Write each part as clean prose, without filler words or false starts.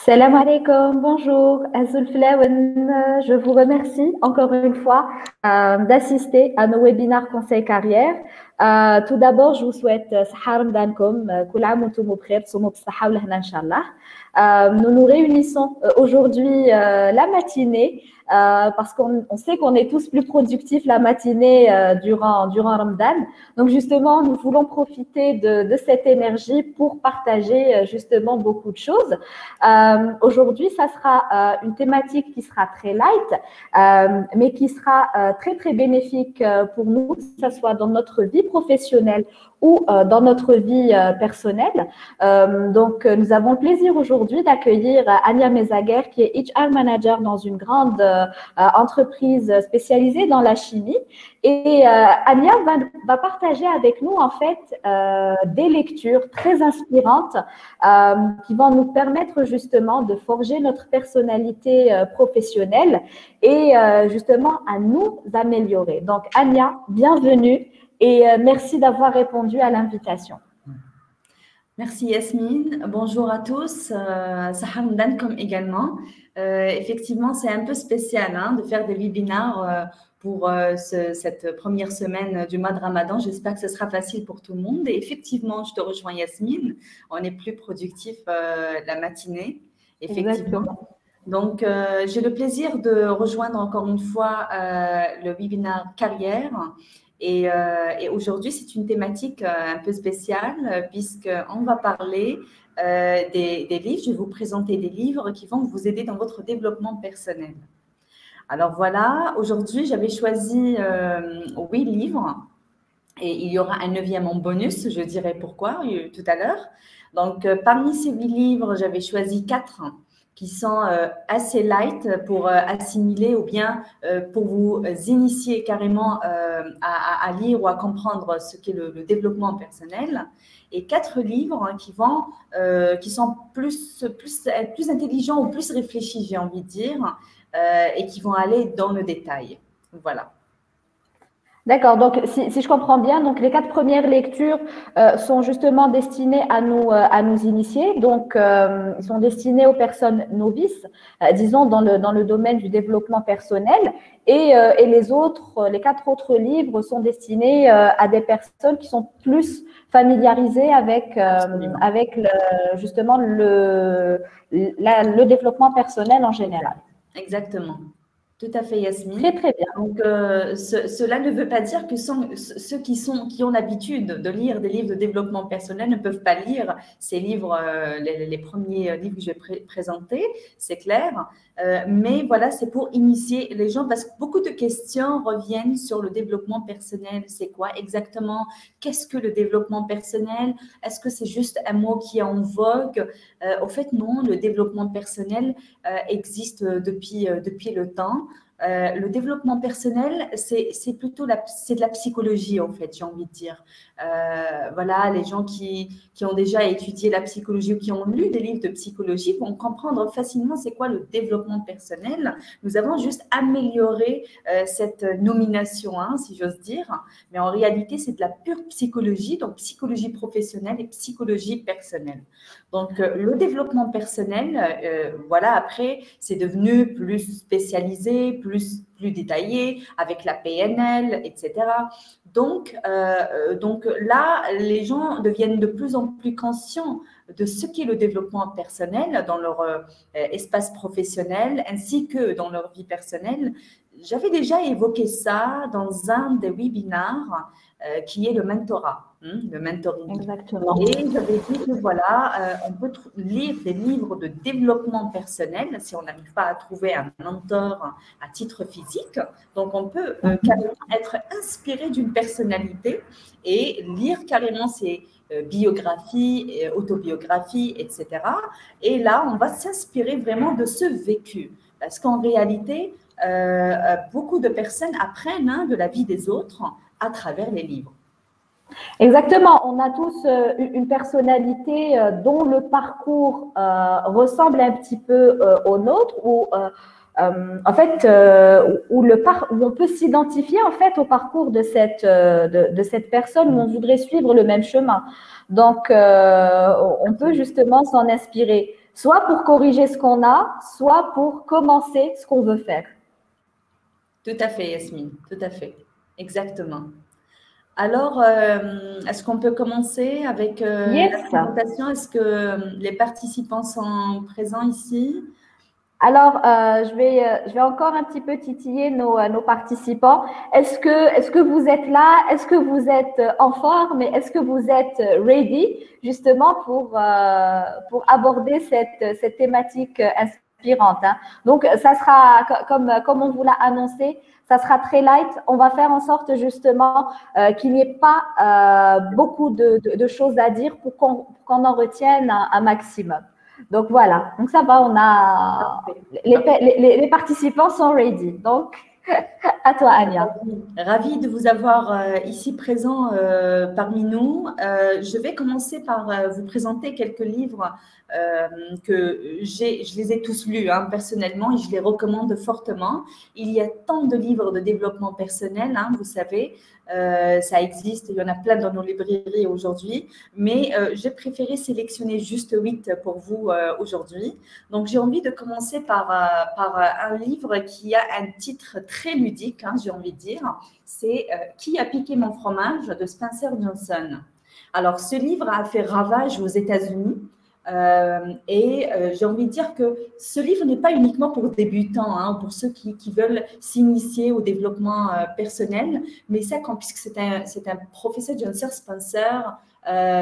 Salam alaikum, bonjour, Azul Flawen. Je vous remercie encore une fois d'assister à nos webinaires conseil carrière. Tout d'abord, je vous souhaite Sahar Ramadankum, Kul Aam wa Antum bkhair, Tsoumou b'Saha wa Lahna Inch'Allah. Nous nous réunissons aujourd'hui la matinée parce qu'on sait qu'on est tous plus productifs la matinée durant Ramadan. Donc justement, nous voulons profiter de cette énergie pour partager justement beaucoup de choses. Aujourd'hui, ça sera une thématique qui sera très light, mais qui sera très, très bénéfique pour nous, que ce soit dans notre vie professionnelle ou dans notre vie personnelle. Donc, nous avons le plaisir aujourd'hui d'accueillir Ania Mezaguer, qui est HR Manager dans une grande entreprise spécialisée dans la chimie. Et Ania va partager avec nous, en fait, des lectures très inspirantes qui vont nous permettre justement de forger notre personnalité professionnelle et justement à nous améliorer. Donc, Ania, bienvenue et merci d'avoir répondu à l'invitation. Merci Yasmine, bonjour à tous, Sahar Ramadankum également. Effectivement, c'est un peu spécial de faire des webinaires pour cette première semaine du mois de Ramadan. J'espère que ce sera facile pour tout le monde. Et effectivement, je te rejoins Yasmine, on est plus productif la matinée, effectivement. Exactement. Donc, j'ai le plaisir de rejoindre encore une fois le webinaire carrière. Et aujourd'hui, c'est une thématique un peu spéciale puisqu'on va parler des livres. Je vais vous présenter des livres qui vont vous aider dans votre développement personnel. Alors voilà, aujourd'hui, j'avais choisi 8 livres et il y aura un 9e en bonus, je dirai pourquoi tout à l'heure. Donc, parmi ces 8 livres, j'avais choisi 4 qui sont assez light pour assimiler ou bien pour vous initier carrément à lire ou à comprendre ce qu'est le développement personnel. Et 4 livres qui sont plus intelligents ou plus réfléchis, j'ai envie de dire, et qui vont aller dans le détail. Voilà. D'accord, donc si je comprends bien, donc les 4 premières lectures sont justement destinées à nous initier, donc ils sont destinés aux personnes novices, disons dans le domaine du développement personnel, et les 4 autres livres sont destinés à des personnes qui sont plus familiarisées avec justement le développement personnel en général. Exactement. Tout à fait, Yasmine. Très, très bien. Donc, cela ne veut pas dire que ceux qui ont l'habitude de lire des livres de développement personnel ne peuvent pas lire ces livres, les premiers livres que je vais présenter, c'est clair. Mais voilà, c'est pour initier les gens parce que beaucoup de questions reviennent sur le développement personnel. C'est quoi exactement? Qu'est-ce que le développement personnel? Est-ce que c'est juste un mot qui est en vogue? Au fait, non, le développement personnel existe depuis le temps. Le développement personnel, c'est plutôt de la psychologie, en fait, j'ai envie de dire. Voilà, les gens qui ont déjà étudié la psychologie ou qui ont lu des livres de psychologie vont comprendre facilement c'est quoi le développement personnel. Nous avons juste amélioré cette nomination, si j'ose dire, mais en réalité, c'est de la pure psychologie, donc psychologie professionnelle et psychologie personnelle. Donc, le développement personnel, voilà, après, c'est devenu plus spécialisé, plus détaillé, avec la PNL, etc. Donc là, les gens deviennent de plus en plus conscients de ce qu'est le développement personnel dans leur espace professionnel ainsi que dans leur vie personnelle. J'avais déjà évoqué ça dans un des webinaires qui est le mentorat, le mentoring. Exactement. Et j'avais dit que voilà, on peut lire des livres de développement personnel si on n'arrive pas à trouver un mentor à titre physique. Donc, on peut carrément être inspiré d'une personnalité et lire carrément ses biographies, autobiographies, etc. Et là, on va s'inspirer vraiment de ce vécu. Parce qu'en réalité, beaucoup de personnes apprennent de la vie des autres à travers les livres. Exactement, on a tous une personnalité dont le parcours ressemble un petit peu au nôtre, ou en fait, où on peut s'identifier en fait au parcours de cette personne où on voudrait suivre le même chemin. Donc, on peut justement s'en inspirer. soit pour corriger ce qu'on a, soit pour commencer ce qu'on veut faire. Tout à fait, Yasmine, tout à fait, exactement. Alors, est-ce qu'on peut commencer avec Yes. la présentation? Est-ce que les participants sont présents ici? Alors, je vais encore un petit peu titiller nos participants. Est-ce que vous êtes là? Est-ce que vous êtes en forme? Et est-ce que vous êtes ready justement pour aborder cette thématique inspirante, hein? Donc, ça sera comme on vous l'a annoncé, ça sera très light. On va faire en sorte justement qu'il n'y ait pas beaucoup de choses à dire pour qu'on en retienne un maximum. Donc voilà, donc ça va, on a les participants sont ready. Donc à toi, Ania. Ravie de vous avoir ici présent parmi nous. Je vais commencer par vous présenter quelques livres que je les ai tous lus personnellement et je les recommande fortement. Il y a tant de livres de développement personnel, vous savez, ça existe, il y en a plein dans nos librairies aujourd'hui, mais j'ai préféré sélectionner juste 8 pour vous aujourd'hui. Donc, j'ai envie de commencer par un livre qui a un titre très ludique, j'ai envie de dire. C'est « Qui a piqué mon fromage ?» de Spencer Johnson. Alors, ce livre a fait ravage aux États-Unis. J'ai envie de dire que ce livre n'est pas uniquement pour débutants, pour ceux qui veulent s'initier au développement personnel, mais ça, puisque c'est un professeur, Johnson Spencer.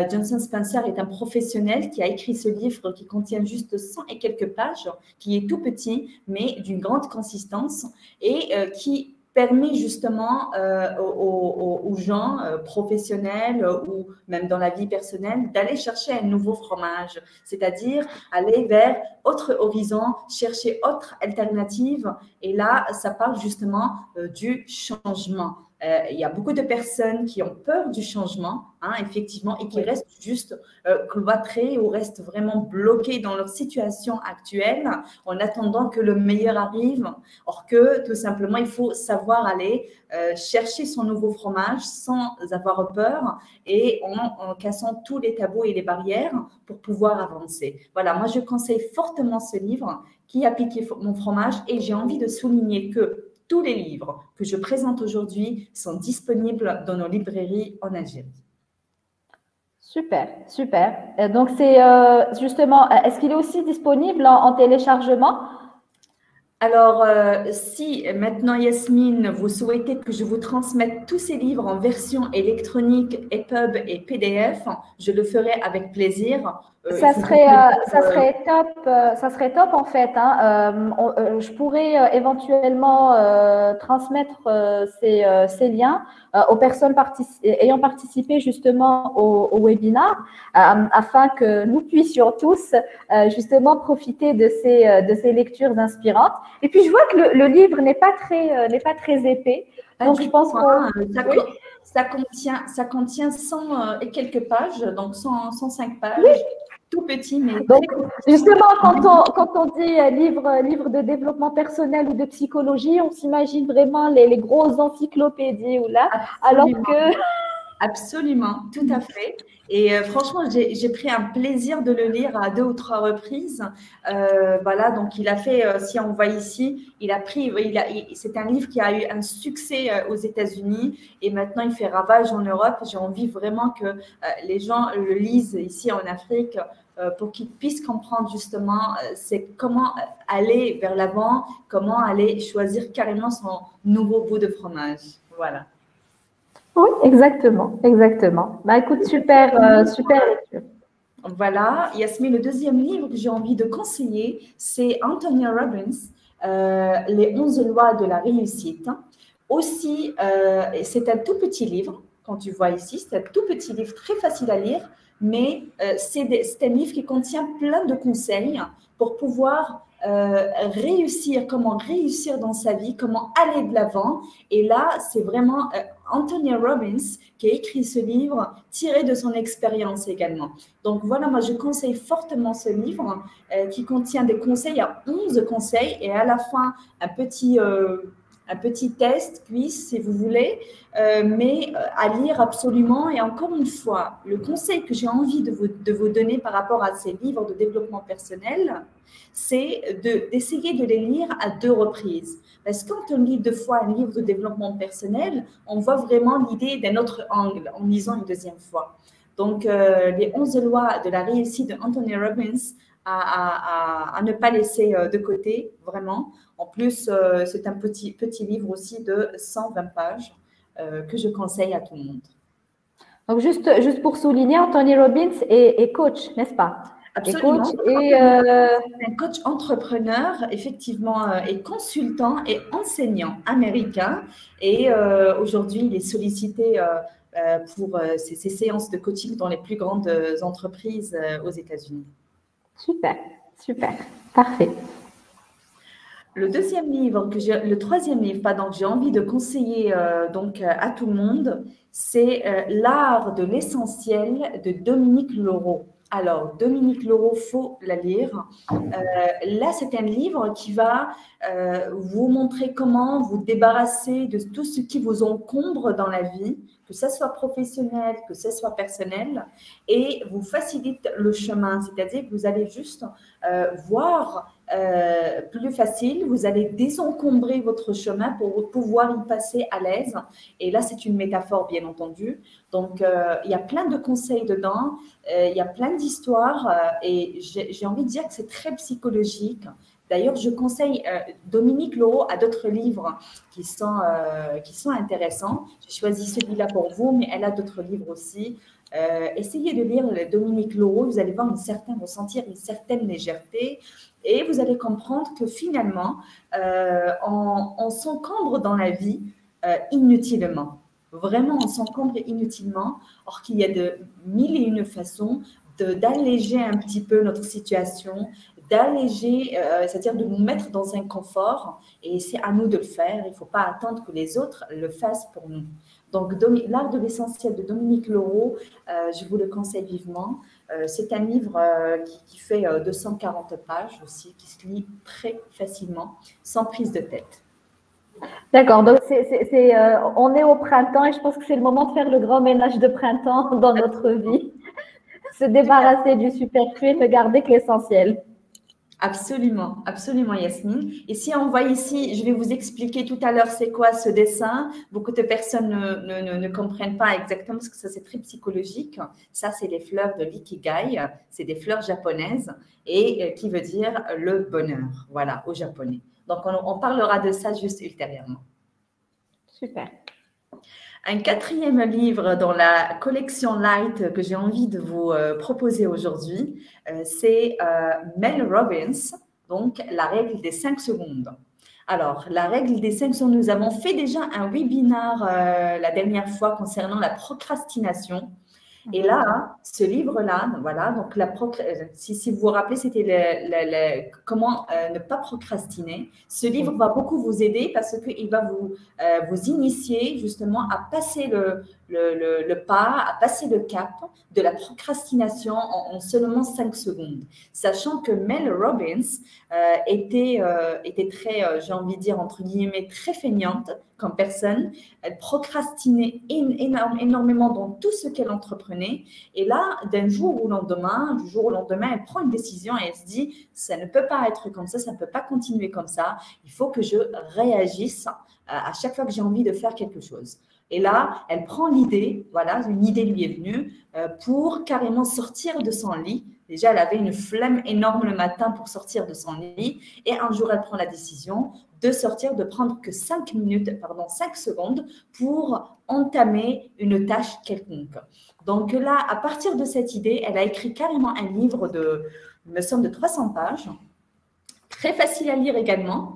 Johnson Spencer est un professionnel qui a écrit ce livre qui contient juste 100 et quelques pages, qui est tout petit, mais d'une grande consistance et qui permet justement aux gens professionnels ou même dans la vie personnelle d'aller chercher un nouveau fromage, c'est-à-dire aller vers autre horizon, chercher autre alternative. Et là, ça parle justement du changement. Il y a beaucoup de personnes qui ont peur du changement, effectivement, et qui restent juste cloîtrées ou restent vraiment bloquées dans leur situation actuelle en attendant que le meilleur arrive. Or que, tout simplement, il faut savoir aller chercher son nouveau fromage sans avoir peur et en cassant tous les tabous et les barrières pour pouvoir avancer. Voilà, moi, je conseille fortement ce livre, Qui a piqué mon fromage, et j'ai envie de souligner que tous les livres que je présente aujourd'hui sont disponibles dans nos librairies en Algérie. Super, super. Donc, c'est justement, est-ce qu'il est aussi disponible en téléchargement? Alors, si maintenant, Yasmine, vous souhaitez que je vous transmette tous ces livres en version électronique, EPUB et PDF, je le ferai avec plaisir. Ça serait top en fait. Je pourrais éventuellement transmettre ces liens aux personnes ayant participé justement au webinaire afin que nous puissions tous justement profiter de ces lectures inspirantes. Et puis je vois que le livre n'est pas très épais. Donc je pense ça contient 100 et quelques pages, donc 105 pages. Oui. Tout petit, mais donc, justement, quand on dit livre de développement personnel ou de psychologie, on s'imagine vraiment les grosses encyclopédies ou là, absolument. Alors que… Absolument, tout à fait. Et franchement, j'ai pris un plaisir de le lire à 2 ou 3 reprises. Voilà, donc il a fait, si on voit ici, c'est un livre qui a eu un succès aux États-Unis et maintenant il fait ravage en Europe. J'ai envie vraiment que les gens le lisent ici en Afrique pour qu'ils puissent comprendre justement c'est comment aller vers l'avant, comment aller choisir carrément son nouveau bout de fromage. Voilà. Oui, exactement. Bah, écoute, super lecture. Voilà, Yasmine, le deuxième livre que j'ai envie de conseiller, c'est Anthony Robbins, Les 11 lois de la réussite. Aussi, c'est un tout petit livre, quand tu vois ici, c'est un tout petit livre très facile à lire, mais c'est un livre qui contient plein de conseils pour pouvoir réussir, comment réussir dans sa vie, comment aller de l'avant. Et là, c'est vraiment Anthony Robbins qui a écrit ce livre tiré de son expérience également. Donc voilà, moi je conseille fortement ce livre qui contient des conseils, il y a 11 conseils et à la fin un petit un petit test, quiz, si vous voulez, mais à lire absolument. Et encore une fois, le conseil que j'ai envie de vous donner par rapport à ces livres de développement personnel, c'est d'essayer de les lire à 2 reprises. Parce que quand on lit 2 fois un livre de développement personnel, on voit vraiment l'idée d'un autre angle en lisant une 2e fois. Donc, les 11 lois de la réussite de Anthony Robbins à ne pas laisser de côté, vraiment. En plus, c'est un petit livre aussi de 120 pages que je conseille à tout le monde. Donc, juste pour souligner, Anthony Robbins est coach, n'est-ce pas? Absolument. Et un coach entrepreneur, effectivement, et consultant et enseignant américain. Et aujourd'hui, il est sollicité pour ses séances de coaching dans les plus grandes entreprises aux États-Unis. Super, super, parfait. Le 3e livre, pardon, que j'ai envie de conseiller donc à tout le monde, c'est L'art de l'essentiel de Dominique Lauraud. Alors, Dominique Lauraud, faut la lire. Là, c'est un livre qui va vous montrer comment vous débarrasser de tout ce qui vous encombre dans la vie, que ce soit professionnel, que ce soit personnel, et vous facilite le chemin. C'est-à-dire que vous allez juste voir plus facile, vous allez désencombrer votre chemin pour pouvoir y passer à l'aise. Et là, c'est une métaphore, bien entendu. Donc, il y a plein de conseils dedans, il y a plein d'histoires et j'ai envie de dire que c'est très psychologique. D'ailleurs, je conseille Dominique Lauraud à d'autres livres qui sont intéressants. J'ai choisi celui-là pour vous, mais elle a d'autres livres aussi. Essayez de lire Dominique Lauraud, vous allez ressentir une certaine légèreté et vous allez comprendre que finalement, on s'encombre dans la vie inutilement. Vraiment, on s'encombre inutilement, or qu'il y a de mille et une façons d'alléger un petit peu notre situation, d'alléger, c'est-à-dire de nous mettre dans un confort, et c'est à nous de le faire. Il ne faut pas attendre que les autres le fassent pour nous. Donc, L'art de l'essentiel de Dominique Lauraud, je vous le conseille vivement. C'est un livre qui fait 240 pages aussi, qui se lit très facilement, sans prise de tête. D'accord, donc on est au printemps et je pense que c'est le moment de faire le grand ménage de printemps dans notre vie. Se débarrasser du superflu et ne garder que l'essentiel. Absolument, absolument Yasmine. Et si on voit ici, je vais vous expliquer tout à l'heure c'est quoi ce dessin. Beaucoup de personnes ne comprennent pas exactement parce que ça c'est très psychologique. Ça c'est les fleurs de l'ikigai, c'est des fleurs japonaises et qui veut dire le bonheur, voilà, au japonais. Donc on parlera de ça juste ultérieurement. Super. Un 4e livre dans la collection Light que j'ai envie de vous proposer aujourd'hui, c'est Mel Robbins, donc la règle des 5 secondes. Alors, la règle des 5 secondes, nous avons fait déjà un webinaire la dernière fois concernant la procrastination. Et là, ce livre-là, voilà, donc si vous vous rappelez, c'était comment ne pas procrastiner. Ce livre va beaucoup vous aider parce qu'il va vous initier justement à passer le pas, à passer le cap de la procrastination en seulement 5 secondes. Sachant que Mel Robbins était très, j'ai envie de dire, entre guillemets, très feignante comme personne. Elle procrastinait énormément dans tout ce qu'elle entreprenait. Et là, du jour au lendemain, elle prend une décision et elle se dit, ça ne peut pas être comme ça ne peut pas continuer comme ça. Il faut que je réagisse à chaque fois que j'ai envie de faire quelque chose. Et là, elle prend l'idée, voilà, une idée lui est venue pour carrément sortir de son lit. Déjà, elle avait une flemme énorme le matin pour sortir de son lit. Et un jour, elle prend la décision de sortir, de prendre que 5 secondes pour entamer une tâche quelconque. Donc là, à partir de cette idée, elle a écrit carrément un livre il me semble, de 300 pages. Très facile à lire également,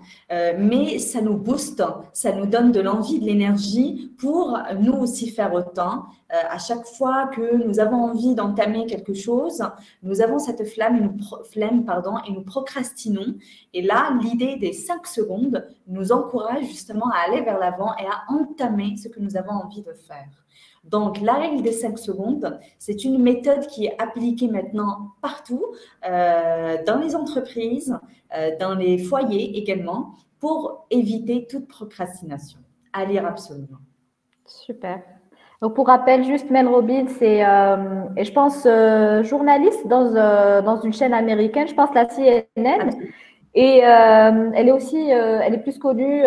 mais ça nous booste, ça nous donne de l'envie, de l'énergie pour nous aussi faire autant. À chaque fois que nous avons envie d'entamer quelque chose, nous avons cette flemme et nous procrastinons. Et là, l'idée des 5 secondes nous encourage justement à aller vers l'avant et à entamer ce que nous avons envie de faire. Donc, la règle des 5 secondes, c'est une méthode qui est appliquée maintenant partout, dans les entreprises, dans les foyers également, pour éviter toute procrastination. À lire absolument. Super. Donc, pour rappel, juste Mel Robbins, c'est, et je pense, journaliste dans une chaîne américaine, je pense la CNN. Absolument. Et elle est aussi, elle est plus connue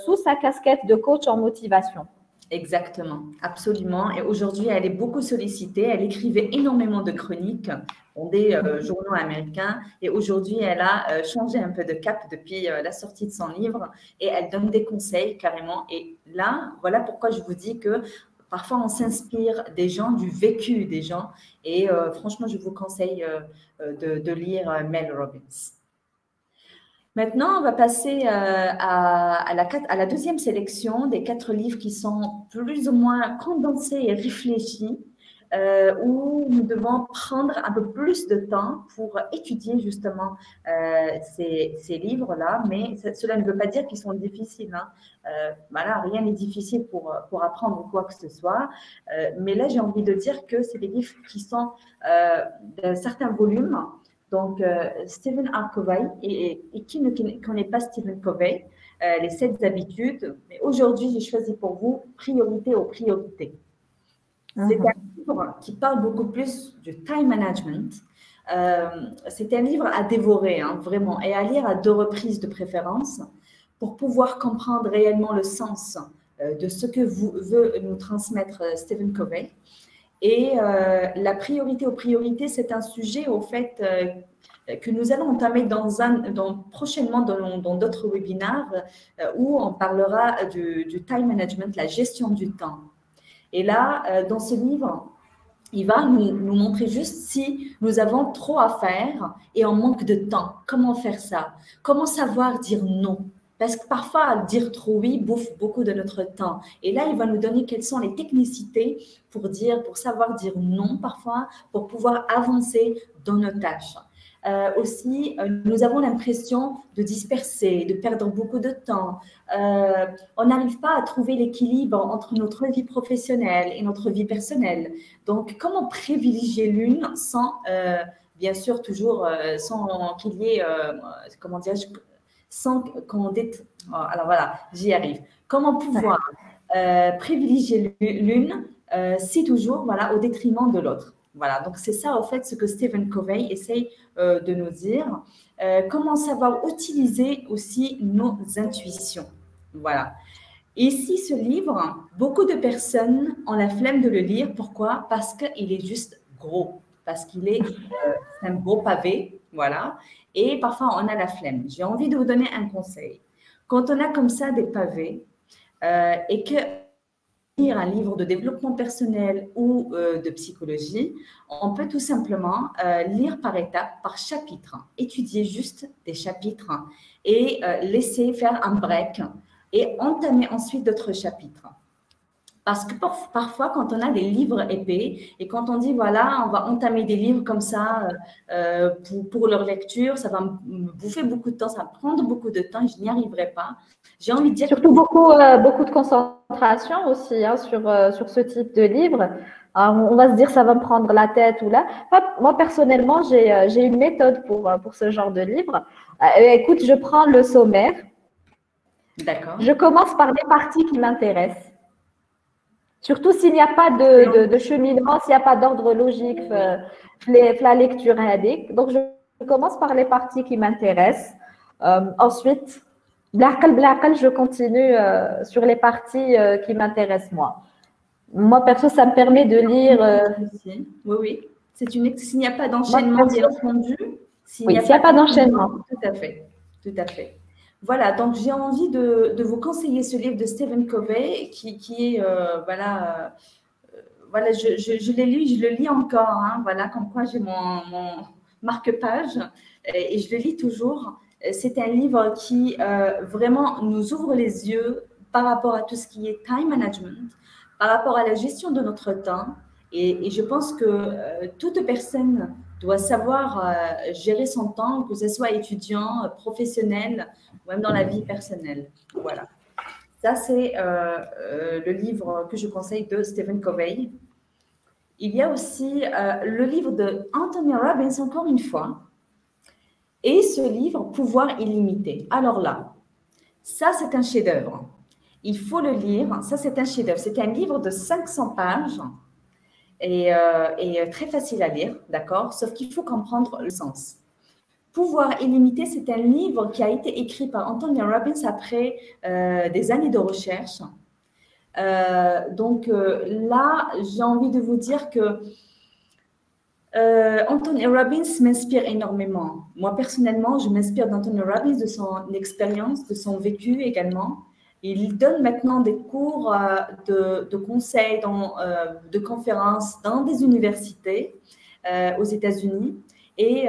sous sa casquette de coach en motivation. Exactement, absolument. Et aujourd'hui, elle est beaucoup sollicitée. Elle écrivait énormément de chroniques dans des journaux américains. Et aujourd'hui, elle a changé un peu de cap depuis la sortie de son livre. Et elle donne des conseils carrément. Et là, voilà pourquoi je vous dis que parfois, on s'inspire des gens, du vécu des gens. Et franchement, je vous conseille de lire Mel Robbins. Maintenant, on va passer à la deuxième sélection des 4 livres qui sont plus ou moins condensés et réfléchis, où nous devons prendre un peu plus de temps pour étudier justement ces livres-là, mais cela ne veut pas dire qu'ils sont difficiles. Hein. Voilà, rien n'est difficile pour apprendre ou quoi que ce soit, mais là, j'ai envie de dire que c'est des livres qui sont d'un certain volume. Donc, Stephen R. Covey, et qui ne connaît pas Stephen Covey, les 7 habitudes. Mais aujourd'hui, j'ai choisi pour vous Priorité aux priorités. C'est un livre qui parle beaucoup plus du time management. C'est un livre à dévorer, hein, vraiment, et à lire à 2 reprises de préférence pour pouvoir comprendre réellement le sens de ce que veut nous transmettre Stephen Covey. Et la priorité aux priorités, c'est un sujet au fait que nous allons entamer prochainement dans d'autres webinaires où on parlera du time management, la gestion du temps. Et là, dans ce livre, il va nous montrer juste si nous avons trop à faire et on manque de temps. Comment faire ça? Comment savoir dire non? Parce que parfois, dire trop oui bouffe beaucoup de notre temps. Et là, il va nous donner quelles sont les technicités pour savoir dire non parfois, pour pouvoir avancer dans nos tâches. Aussi, nous avons l'impression de disperser, de perdre beaucoup de temps. On n'arrive pas à trouver l'équilibre entre notre vie professionnelle et notre vie personnelle. Donc, comment privilégier l'une sans, bien sûr, toujours sans qu'il y ait, comment dire, sans qu'on alors voilà, j'y arrive. Comment pouvoir privilégier l'une si toujours, voilà, au détriment de l'autre. Voilà, donc c'est ça, en fait, ce que Stephen Covey essaye de nous dire. Comment savoir utiliser aussi nos intuitions. Voilà. Et ici, ce livre, beaucoup de personnes ont la flemme de le lire. Pourquoi? Parce qu'il est juste gros. Parce qu'il est un beau pavé. Voilà. Et parfois, on a la flemme. J'ai envie de vous donner un conseil. Quand on a comme ça des pavés et que lire un livre de développement personnel ou de psychologie, on peut tout simplement lire par étapes, par chapitre, étudier juste des chapitres et laisser faire un break et entamer ensuite d'autres chapitres. Parce que parfois, quand on a des livres épais et quand on dit, voilà, on va entamer des livres comme ça pour leur lecture, ça va me bouffer beaucoup de temps, ça va prendre beaucoup de temps, je n'y arriverai pas. J'ai envie de dire… Surtout beaucoup de concentration aussi hein, sur ce type de livre. Alors, on va se dire, ça va me prendre la tête ou là. Moi, personnellement, j'ai une méthode pour ce genre de livre. Écoute, je prends le sommaire. D'accord. Je commence par les parties qui m'intéressent. Surtout s'il n'y a pas de cheminement, s'il n'y a pas d'ordre logique, la lecture indique. Donc, je commence par les parties qui m'intéressent. Ensuite, je continue sur les parties qui m'intéressent moi. Moi, perso, ça me permet de lire… Oui, oui. S'il n'y a pas d'enchaînement, bien entendu. S'il n'y a pas d'enchaînement. Tout à fait. Tout à fait. Voilà, donc j'ai envie de vous conseiller ce livre de Stephen Covey qui est, voilà, je l'ai lu, je le lis encore, hein, voilà, comme quoi j'ai mon marque-page et je le lis toujours. C'est un livre qui vraiment nous ouvre les yeux par rapport à tout ce qui est time management, par rapport à la gestion de notre temps et je pense que toute personne doit savoir gérer son temps, que ce soit étudiant, professionnel, ou même dans la vie personnelle. Voilà. Ça, c'est le livre que je conseille de Stephen Covey. Il y a aussi le livre de Anthony Robbins, encore une fois, et ce livre, Pouvoir illimité. Alors là, Ça, c'est un chef-d'œuvre. Il faut le lire. Ça, c'est un chef-d'œuvre. C'est un livre de 500 pages et très facile à lire, d'accord? Sauf qu'il faut comprendre le sens. Pouvoir illimité, c'est un livre qui a été écrit par Anthony Robbins après des années de recherche. Donc là, j'ai envie de vous dire que Anthony Robbins m'inspire énormément. Moi, personnellement, je m'inspire d'Anthony Robbins, de son expérience, de son vécu également. Il donne maintenant des cours de conseils, de conférences dans des universités aux États-Unis. Et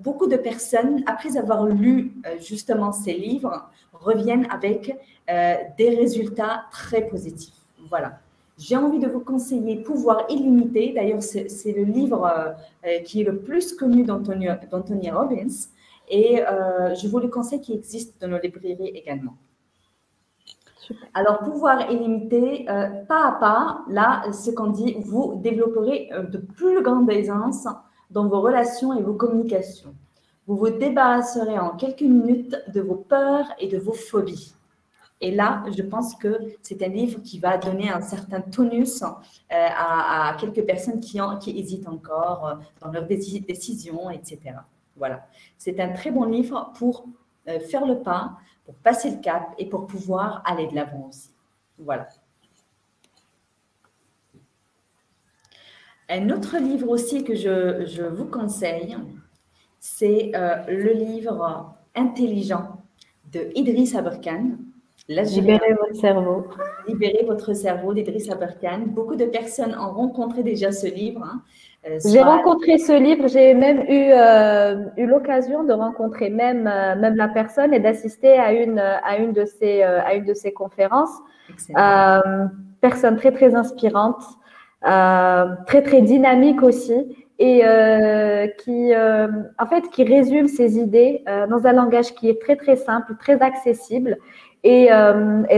beaucoup de personnes, après avoir lu justement ces livres, reviennent avec des résultats très positifs. Voilà. J'ai envie de vous conseiller Pouvoir illimité. D'ailleurs, c'est le livre qui est le plus connu d'Anthony Robbins. Et je vous le conseille, qui existe dans nos librairies également. Alors, Pouvoir illimité, pas à pas, là, ce qu'on dit, vous développerez de plus grandes aisances dans vos relations et vos communications. Vous vous débarrasserez en quelques minutes de vos peurs et de vos phobies. Et là, je pense que c'est un livre qui va donner un certain tonus à quelques personnes qui hésitent encore dans leurs décisions, etc. Voilà. C'est un très bon livre pour faire le pas, pour passer le cap et pour pouvoir aller de l'avant aussi. Voilà. Un autre livre aussi que je vous conseille, c'est le livre Intelligent de Idriss Aberkane. Libérez votre cerveau. Libérez votre cerveau d'Idriss Aberkane. Beaucoup de personnes ont rencontré déjà ce livre. Hein. J'ai rencontré ce livre, j'ai même eu l'occasion de rencontrer même la personne et d'assister à une de ses conférences. Personne très, très inspirante, très, très dynamique aussi et en fait, qui résume ses idées dans un langage qui est très, très simple, très accessible. Et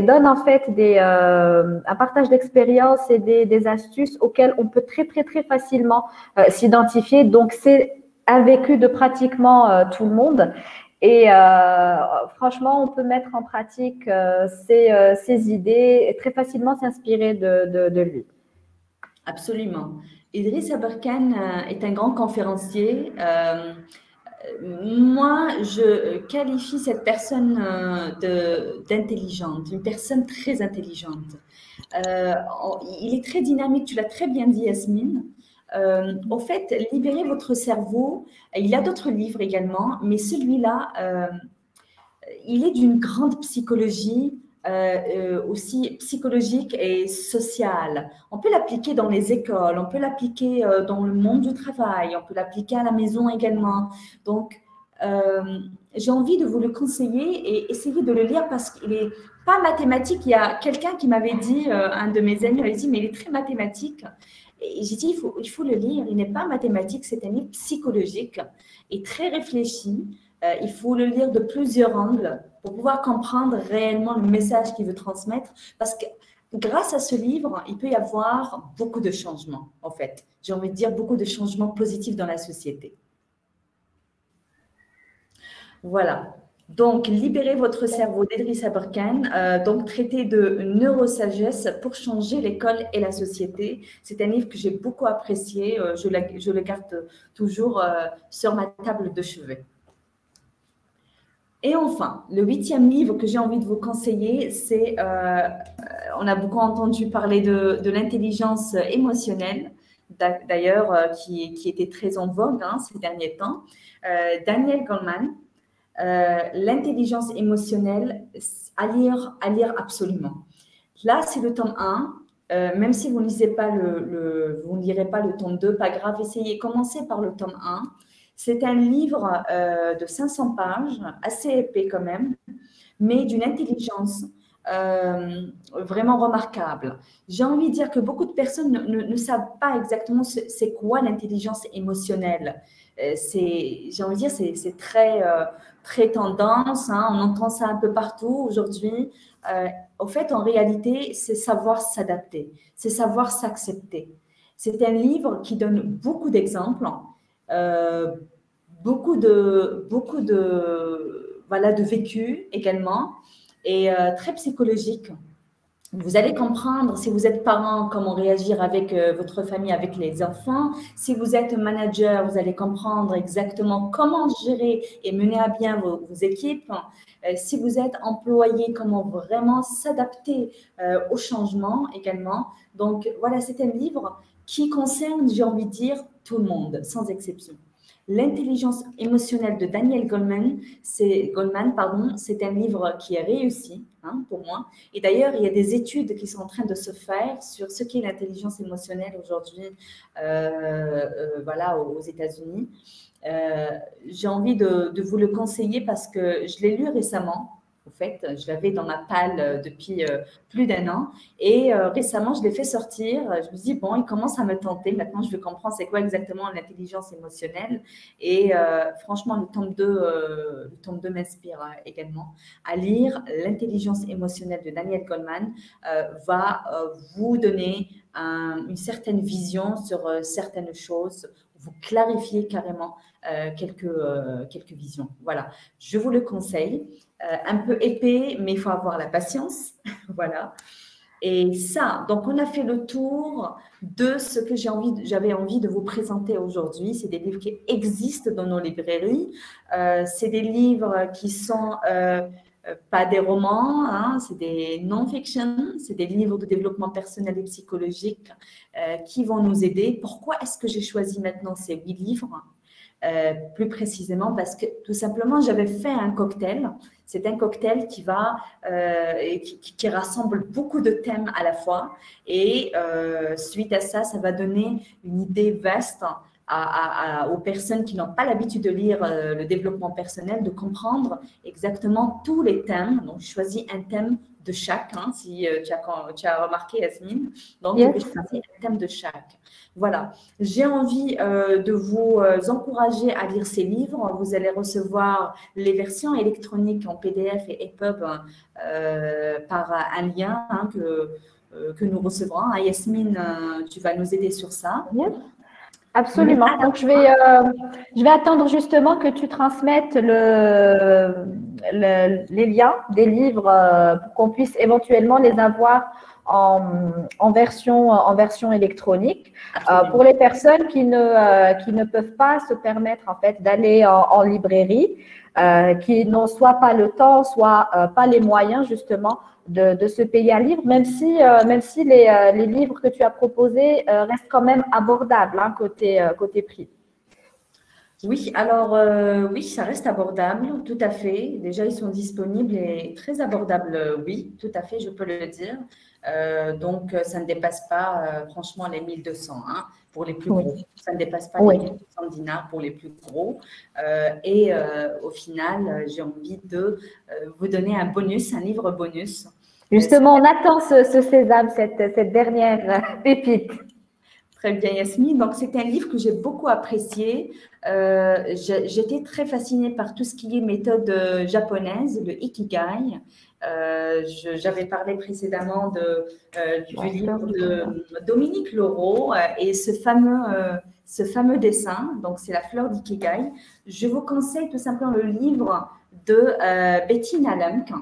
donne en fait un partage d'expériences et des astuces auxquelles on peut très, très, très facilement s'identifier. Donc, c'est un vécu de pratiquement tout le monde. Et franchement, on peut mettre en pratique ces idées et très facilement s'inspirer de lui. Absolument. Idriss Aberkane est un grand conférencier. Moi, je qualifie cette personne d'intelligente, une personne très intelligente. Il est très dynamique, tu l'as très bien dit, Yasmine. Au fait, Libérez votre cerveau, il y a d'autres livres également, mais celui-là, il est d'une grande psychologie, aussi psychologique et sociale. On peut l'appliquer dans les écoles, on peut l'appliquer dans le monde du travail, on peut l'appliquer à la maison également. Donc, j'ai envie de vous le conseiller et essayer de le lire parce qu'il n'est pas mathématique. Il y a quelqu'un qui m'avait dit, un de mes amis m'avait dit, mais il est très mathématique. Et j'ai dit, il faut le lire. Il n'est pas mathématique, c'est un livre psychologique et très réfléchi. Il faut le lire de plusieurs angles pour pouvoir comprendre réellement le message qu'il veut transmettre. Parce que grâce à ce livre, il peut y avoir beaucoup de changements, en fait. J'ai envie de dire beaucoup de changements positifs dans la société. Voilà. Donc, Libérez votre cerveau d'Idriss Aberkane, donc traité de neurosagesse pour changer l'école et la société. C'est un livre que j'ai beaucoup apprécié. Je le garde toujours sur ma table de chevet. Et enfin, le 8e livre que j'ai envie de vous conseiller, c'est, on a beaucoup entendu parler de l'intelligence émotionnelle, d'ailleurs, qui était très en vogue ces derniers temps. Daniel Goleman, l'intelligence émotionnelle, à lire absolument. Là, c'est le tome 1. Même si vous ne lisez pas vous ne lirez pas le tome 2, pas grave, essayez, commencez par le tome 1. C'est un livre de 500 pages, assez épais quand même, mais d'une intelligence vraiment remarquable. J'ai envie de dire que beaucoup de personnes ne savent pas exactement c'est quoi l'intelligence émotionnelle. J'ai envie de dire c'est très, très tendance, hein, on entend ça un peu partout aujourd'hui. Au fait, en réalité, c'est savoir s'adapter, c'est savoir s'accepter. C'est un livre qui donne beaucoup d'exemples. Beaucoup de vécu également. et très psychologique. Vous allez comprendre, si vous êtes parent, comment réagir avec votre famille, avec les enfants. Si vous êtes manager, vous allez comprendre exactement comment gérer et mener à bien vos équipes. Si vous êtes employé, comment vraiment s'adapter au changement également. Donc, voilà, c'est un livre qui concerne, j'ai envie de dire, tout le monde, sans exception. L'intelligence émotionnelle de Daniel Goleman, c'est un livre qui est réussi pour moi. Et d'ailleurs, il y a des études qui sont en train de se faire sur ce qu'est l'intelligence émotionnelle aujourd'hui voilà, aux États-Unis. J'ai envie de vous le conseiller parce que je l'ai lu récemment. En fait, je l'avais dans ma palle depuis plus d'un an. Et récemment, je l'ai fait sortir. Je me dis, bon, il commence à me tenter. Maintenant, je veux comprendre c'est quoi exactement l'intelligence émotionnelle. Et franchement, le tome 2 m'inspire également. À lire, l'intelligence émotionnelle de Daniel Goleman va vous donner une certaine vision sur certaines choses, vous clarifier carrément quelques visions. Voilà, je vous le conseille. Un peu épais, mais il faut avoir la patience. Voilà. Et ça, donc on a fait le tour de ce que j'avais envie de vous présenter aujourd'hui. C'est des livres qui existent dans nos librairies. C'est des livres qui sont pas des romans, c'est des non-fiction, c'est des livres de développement personnel et psychologique qui vont nous aider. Pourquoi est-ce que j'ai choisi maintenant ces 8 livres? Plus précisément parce que tout simplement j'avais fait un cocktail. C'est un cocktail qui rassemble beaucoup de thèmes à la fois et suite à ça, ça va donner une idée vaste aux personnes qui n'ont pas l'habitude de lire le développement personnel, de comprendre exactement tous les thèmes. Donc, je choisis un thème de chaque, si tu as remarqué, Yasmine. Donc, Yes. je choisis un thème de chaque. Voilà. J'ai envie de vous encourager à lire ces livres. Vous allez recevoir les versions électroniques en PDF et EPUB par un lien que nous recevrons. Yasmine, tu vas nous aider sur ça. Yes. Absolument. Donc, je vais attendre justement que tu transmettes les liens des livres pour qu'on puisse éventuellement les avoir en version électronique. Pour les personnes qui ne peuvent pas se permettre en fait d'aller en librairie, qui n'ont soit pas le temps, soit pas les moyens justement de se payer un livre, même si les livres que tu as proposés restent quand même abordables côté prix. Oui, alors oui, ça reste abordable, tout à fait. Déjà, ils sont disponibles et très abordables, oui, tout à fait, je peux le dire. Donc, ça ne dépasse pas, franchement, les 1200 pour les plus gros. Ça ne dépasse pas les 1200 dinars pour les plus gros. Et au final, j'ai envie de vous donner un bonus, un livre bonus. Justement, on attend ce sésame, cette dernière pépite. Très bien, Yasmine. Donc, c'est un livre que j'ai beaucoup apprécié. J'étais très fascinée par tout ce qui est méthode japonaise, le Ikigai. J'avais parlé précédemment du livre de Dominique Leroux et ce fameux dessin. Donc, c'est la fleur d'Ikigai. Je vous conseille tout simplement le livre de Bettina Lemke.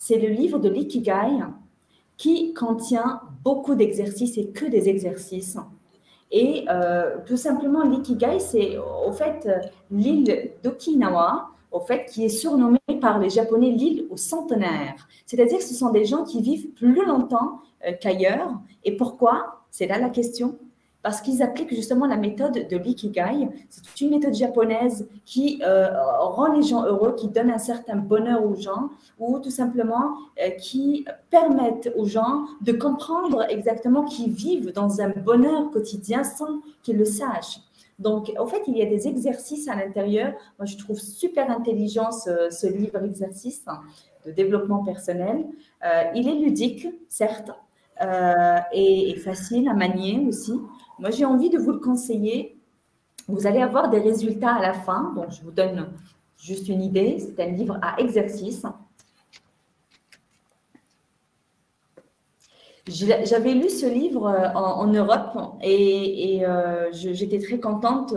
C'est le livre de l'Ikigai qui contient beaucoup d'exercices et que des exercices. Et tout simplement, l'Ikigai, c'est au fait l'île d'Okinawa, au fait, qui est surnommée par les Japonais l'île au centenaire. C'est-à-dire que ce sont des gens qui vivent plus longtemps qu'ailleurs. Et pourquoi? C'est là la question. Parce qu'ils appliquent justement la méthode de l'Ikigai. C'est une méthode japonaise qui rend les gens heureux, qui donne un certain bonheur aux gens, ou tout simplement qui permettent aux gens de comprendre exactement qu'ils vivent dans un bonheur quotidien sans qu'ils le sachent. Donc, en fait, il y a des exercices à l'intérieur. Moi, je trouve super intelligent ce livre exercice de développement personnel. Il est ludique, certes, et facile à manier aussi. Moi, j'ai envie de vous le conseiller. Vous allez avoir des résultats à la fin. Donc, je vous donne juste une idée. C'est un livre à exercice. J'avais lu ce livre en Europe et j'étais très contente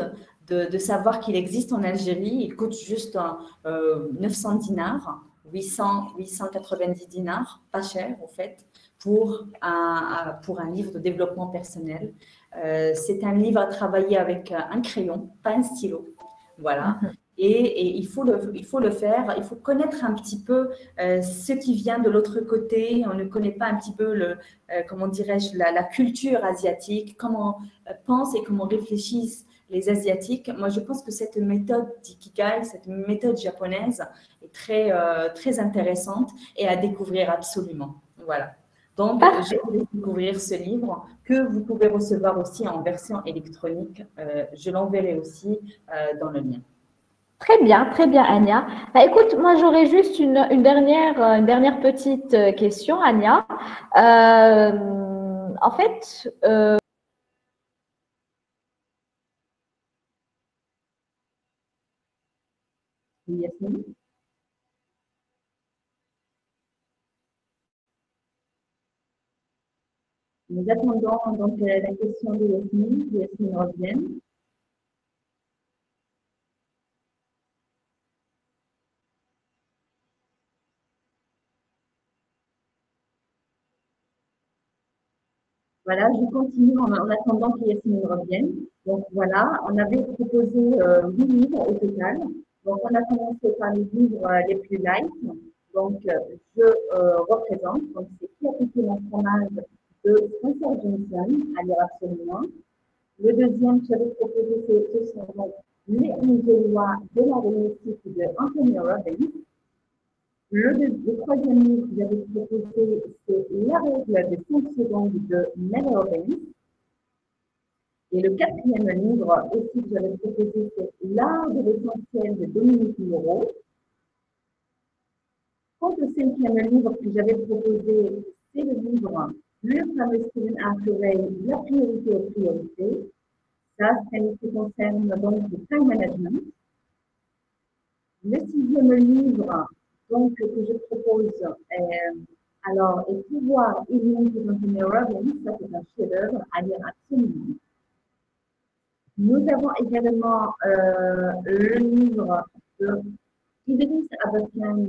de savoir qu'il existe en Algérie. Il coûte juste 900 dinars. 890 dinars, pas cher en fait, pour un livre de développement personnel. C'est un livre à travailler avec un crayon, pas un stylo. Voilà. Et il faut le faire, il faut connaître un petit peu ce qui vient de l'autre côté. On ne connaît pas un petit peu comment dirais-je, la culture asiatique, comment pensent et comment réfléchissent les Asiatiques. Moi, je pense que cette méthode d'Ikigai, cette méthode japonaise est très intéressante et à découvrir absolument. Voilà. Donc, j'ai voulu découvrir ce livre que vous pouvez recevoir aussi en version électronique. Je l'enverrai aussi dans le lien. Très bien, Anya. Bah, écoute, moi, j'aurais juste une dernière petite question, Anya. En fait, Yasmine. Nous attendons donc la question de Yasmine revienne. Voilà, je continue en attendant que Yasmine revienne. Donc voilà, on avait proposé 8 livres au total. Donc on a commencé par les livres les plus light. Donc je représente, donc c'est Qui a piqué mon fromage de Spencer Johnson, à lire absolument. Le deuxième que j'avais proposé, ce sont Les 11 lois de la réussite de Anthony Robbins. Le troisième livre que j'avais proposé, c'est La règle de 5 secondes de Mel Robbins. Et le quatrième livre aussi que j'avais proposé, c'est L'art de l'essentiel de Dominique Moreau. Quant au cinquième livre que j'avais proposé, c'est le livre Le fameux Stephen Arthur, La priorité aux priorités. Ça, c'est un livre qui concerne donc le time management. Le sixième livre donc, que je propose, alors, est Pouvoir illimité d'Anthony Robbins. Ça, c'est un chef-d'œuvre à lire absolument. Nous avons également le livre de Idriss Abakian,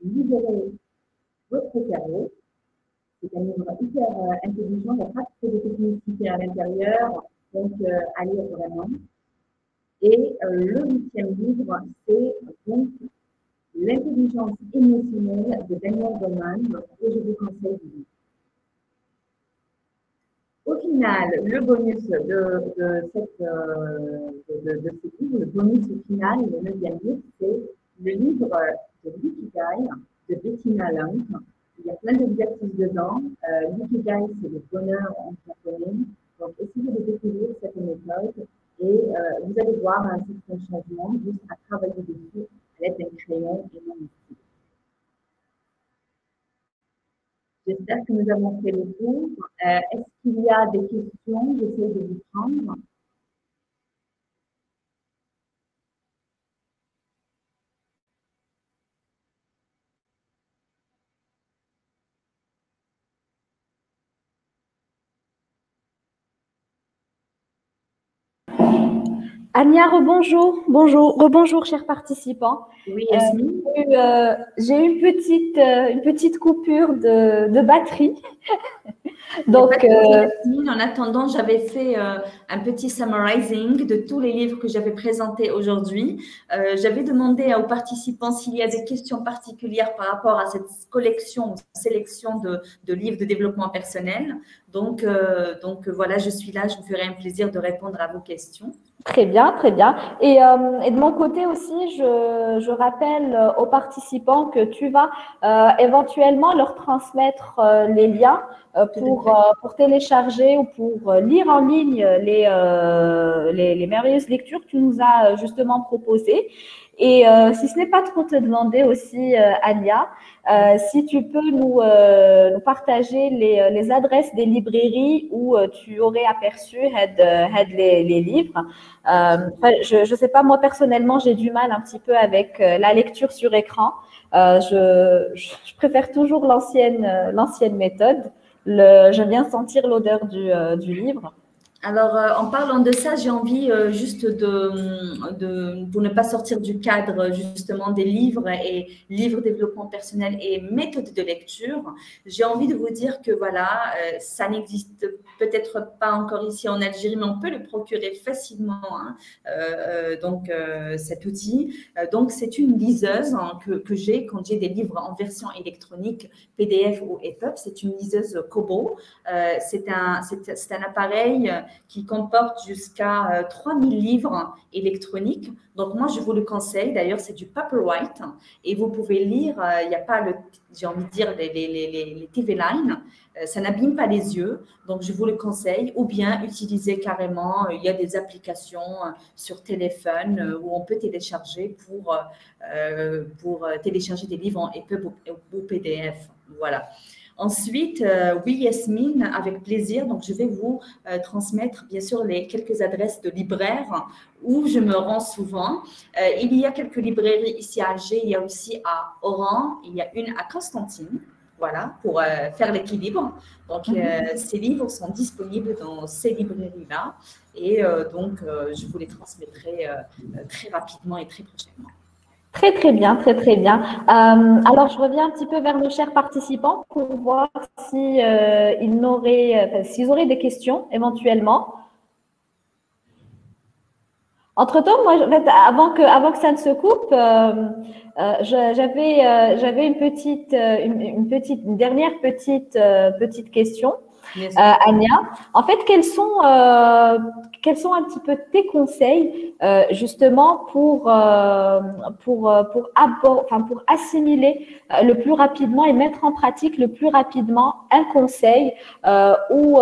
Libérer votre cerveau. C'est un livre hyper intelligent, il n'y a pas trop de technicité à l'intérieur, donc à lire vraiment. Et le huitième livre, c'est donc L'intelligence émotionnelle de Daniel Goleman, que je vous conseille de lire. Au final, le bonus de ce livre, le bonus final, le 9e livre, c'est le livre de l'Ikigai de Bettina Lang. Il y a plein d'exercices dedans. L'Ikigai, c'est le bonheur en japonais. Donc, essayez de découvrir cette méthode et vous allez voir un certain changement juste à travailler dessus à l'aide d'un crayon et non d'un stylo. J'espère que nous avons fait le tour. Est-ce qu'il y a des questions? J'essaie de vous prendre. Anya, rebonjour. Rebonjour, chers participants. Oui, Yasmine. J'ai eu une petite coupure de batterie. Donc, en attendant, j'avais fait un petit summarizing de tous les livres que j'avais présentés aujourd'hui. J'avais demandé aux participants s'il y a des questions particulières par rapport à cette sélection de livres de développement personnel. Donc voilà, je suis là, je me ferai un plaisir de répondre à vos questions. Très bien, très bien. Et de mon côté aussi, je rappelle aux participants que tu vas éventuellement leur transmettre les liens pour télécharger ou pour lire en ligne les merveilleuses lectures que tu nous as justement proposées. Et si ce n'est pas trop te demander aussi, Anya, si tu peux nous partager les adresses des librairies où tu aurais aperçu les livres. Je sais pas, moi personnellement, j'ai du mal un petit peu avec la lecture sur écran. Je préfère toujours l'ancienne méthode. J'aime bien sentir l'odeur du livre. Alors, en parlant de ça, j'ai envie juste pour ne pas sortir du cadre justement des livres et livres développement personnel et méthode de lecture, j'ai envie de vous dire que voilà, ça n'existe peut-être pas encore ici en Algérie, mais on peut le procurer facilement, hein, cet outil. Donc, c'est une liseuse hein, que j'ai quand j'ai des livres en version électronique, PDF ou EPUB. C'est une liseuse Kobo. C'est un appareil qui comporte jusqu'à 3000 livres électroniques. Donc, moi, je vous le conseille. D'ailleurs, c'est du Paperwhite et vous pouvez lire. Il n'y a pas, j'ai envie de dire, les TV Line. Ça n'abîme pas les yeux. Donc, je vous le conseille. Ou bien utiliser carrément, il y a des applications sur téléphone où on peut télécharger pour télécharger des livres en EPUB ou PDF. Voilà. Ensuite, oui, Yasmine, avec plaisir. Donc, je vais vous transmettre, bien sûr, quelques adresses de libraires où je me rends souvent. Il y a quelques librairies ici à Alger. Il y a aussi à Oran. Il y a une à Constantine. Voilà, pour faire l'équilibre. Donc, ces livres sont disponibles dans ces librairies-là. Et je vous les transmettrai très rapidement et très prochainement. Très, très bien, très, très bien. Alors, je reviens un petit peu vers nos chers participants pour voir si, s'ils auraient des questions éventuellement. Entre-temps, moi, en fait, avant que ça ne se coupe, j'avais une dernière petite question. Ania, en fait, quels sont un petit peu tes conseils justement pour assimiler le plus rapidement et mettre en pratique le plus rapidement un conseil ou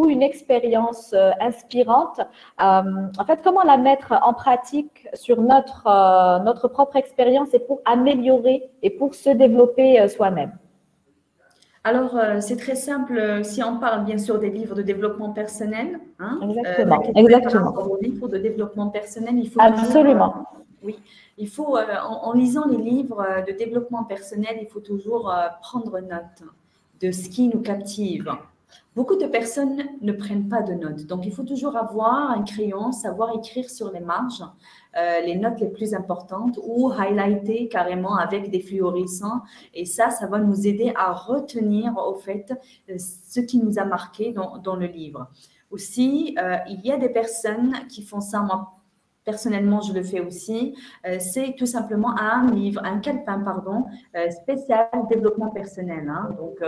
une expérience inspirante. En fait, comment la mettre en pratique sur notre propre expérience et pour améliorer et pour se développer soi-même? Alors, c'est très simple. Si on parle bien sûr des livres de développement personnel, hein, exactement. Par rapport aux livres de développement personnel, il faut absolument. Oui, il faut, en lisant les livres de développement personnel, il faut toujours prendre note de ce qui nous captive. Beaucoup de personnes ne prennent pas de notes, donc il faut toujours avoir un crayon, savoir écrire sur les marges les notes les plus importantes ou highlighter carrément avec des fluorescents. Et ça va nous aider à retenir au fait ce qui nous a marqué dans le livre. Aussi, il y a des personnes qui font ça. Moi, personnellement, je le fais aussi. C'est tout simplement un calepin, spécial développement personnel. Hein. Donc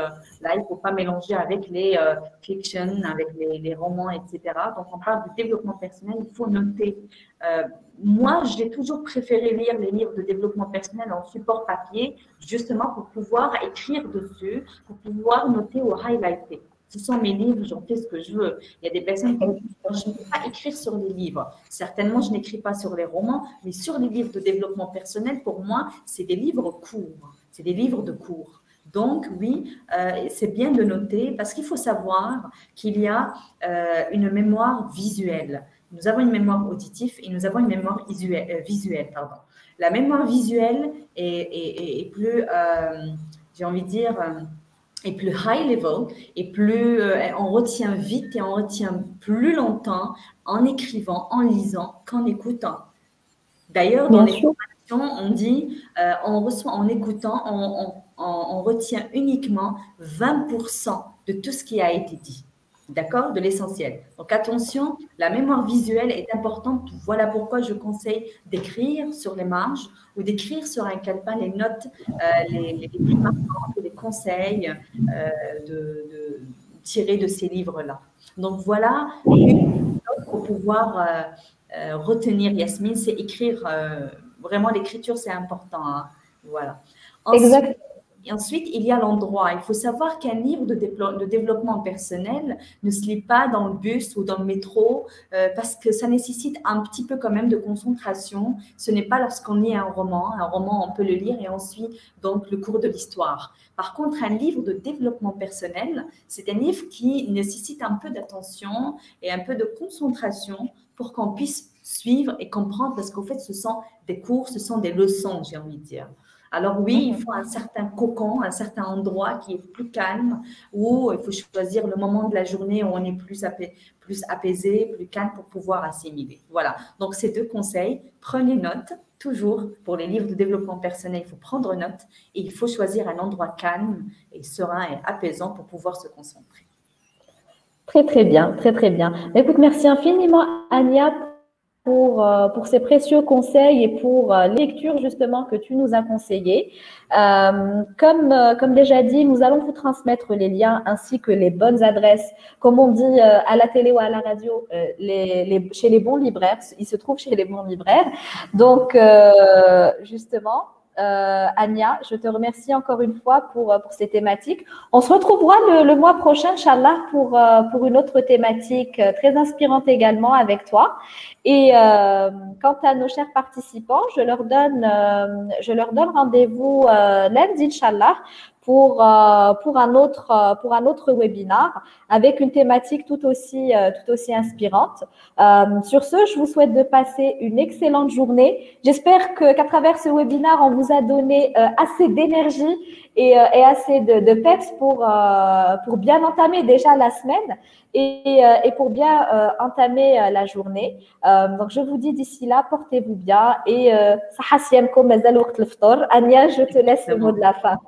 là, il ne faut pas mélanger avec les fiction, avec les romans, etc. Donc, on parle de développement personnel, il faut noter. Moi, j'ai toujours préféré lire les livres de développement personnel en support papier, justement pour pouvoir écrire dessus, pour pouvoir noter ou highlighter. Ce sont mes livres, j'en fais ce que je veux. Il y a des personnes qui disent je ne peux pas écrire sur les livres. Certainement, je n'écris pas sur les romans, mais sur les livres de développement personnel, pour moi, c'est des livres courts. C'est des livres de cours. Donc, oui, c'est bien de noter parce qu'il faut savoir qu'il y a une mémoire visuelle. Nous avons une mémoire auditive et nous avons une mémoire visuelle. La mémoire visuelle est plus, j'ai envie de dire, est plus high level et plus on retient vite et on retient plus longtemps en écrivant, en lisant qu'en écoutant. D'ailleurs, dans les formations, on dit on reçoit en écoutant, on retient uniquement 20% de tout ce qui a été dit. D'accord? De l'essentiel. Donc, attention, la mémoire visuelle est importante. Voilà pourquoi je conseille d'écrire sur les marges ou d'écrire sur un calepin les notes, les plus marquantes, les conseils tirés de ces livres-là. Donc, voilà, pour pouvoir retenir, Yasmine, c'est écrire. Vraiment, l'écriture, c'est important. Hein. Voilà. Ensuite, il y a l'endroit. Il faut savoir qu'un livre de développement personnel ne se lit pas dans le bus ou dans le métro parce que ça nécessite un petit peu quand même de concentration. Ce n'est pas lorsqu'on lit un roman. Un roman, on peut le lire et on suit donc le cours de l'histoire. Par contre, un livre de développement personnel, c'est un livre qui nécessite un peu d'attention et un peu de concentration pour qu'on puisse suivre et comprendre parce qu'en fait, ce sont des cours, ce sont des leçons, j'ai envie de dire. Alors oui, il faut un certain cocon, un certain endroit qui est plus calme, où il faut choisir le moment de la journée où on est plus apaisé, plus calme pour pouvoir assimiler. Voilà. Donc ces deux conseils, prenez note. Toujours, pour les livres de développement personnel, il faut prendre note et il faut choisir un endroit calme et serein et apaisant pour pouvoir se concentrer. Très, très bien, très, très bien. Écoute, merci infiniment, Ania, pour ces précieux conseils et pour les lectures justement que tu nous as conseillées. Comme déjà dit, nous allons vous transmettre les liens ainsi que les bonnes adresses, comme on dit à la télé ou à la radio, chez les bons libraires. Ils se trouvent chez les bons libraires. Donc, justement, Ania, je te remercie encore une fois pour ces thématiques. On se retrouvera le mois prochain, Inch'Allah, pour une autre thématique très inspirante également avec toi. Et quant à nos chers participants, je leur donne rendez-vous lundi, Inch'Allah, pour un autre webinar avec une thématique tout aussi inspirante. Sur ce, je vous souhaite de passer une excellente journée. J'espère qu'à travers ce webinaire, on vous a donné assez d'énergie et assez de peps pour bien entamer déjà la semaine et pour bien entamer la journée. Donc, je vous dis d'ici là, portez-vous bien et Ania, je te laisse le mot de la fin.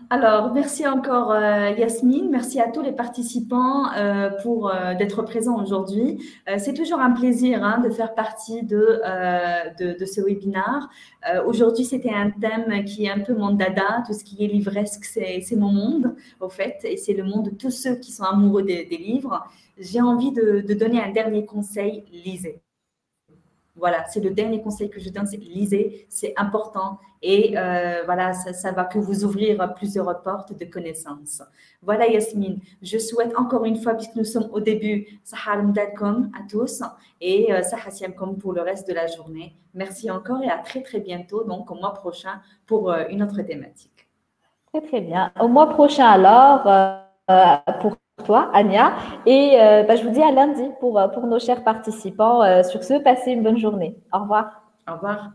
Alors, merci encore Yasmine, merci à tous les participants pour d'être présents aujourd'hui. C'est toujours un plaisir de faire partie de ce webinaire. Aujourd'hui, c'était un thème qui est un peu mon dada, tout ce qui est livresque, c'est mon monde, au fait, et c'est le monde de tous ceux qui sont amoureux des livres. J'ai envie de donner un dernier conseil, lisez. Voilà, c'est le dernier conseil que je donne, c'est lisez, c'est important et voilà, ça va que vous ouvrir plusieurs portes de connaissances. Voilà Yasmine, je souhaite encore une fois, puisque nous sommes au début, Sahar Mdalkom à tous et Sahasiamkom pour le reste de la journée. Merci encore et à très très bientôt, donc au mois prochain pour une autre thématique. Très très bien. Au mois prochain alors, pour toi, Ania. Et je vous dis à lundi pour nos chers participants. Sur ce, passez une bonne journée. Au revoir. Au revoir.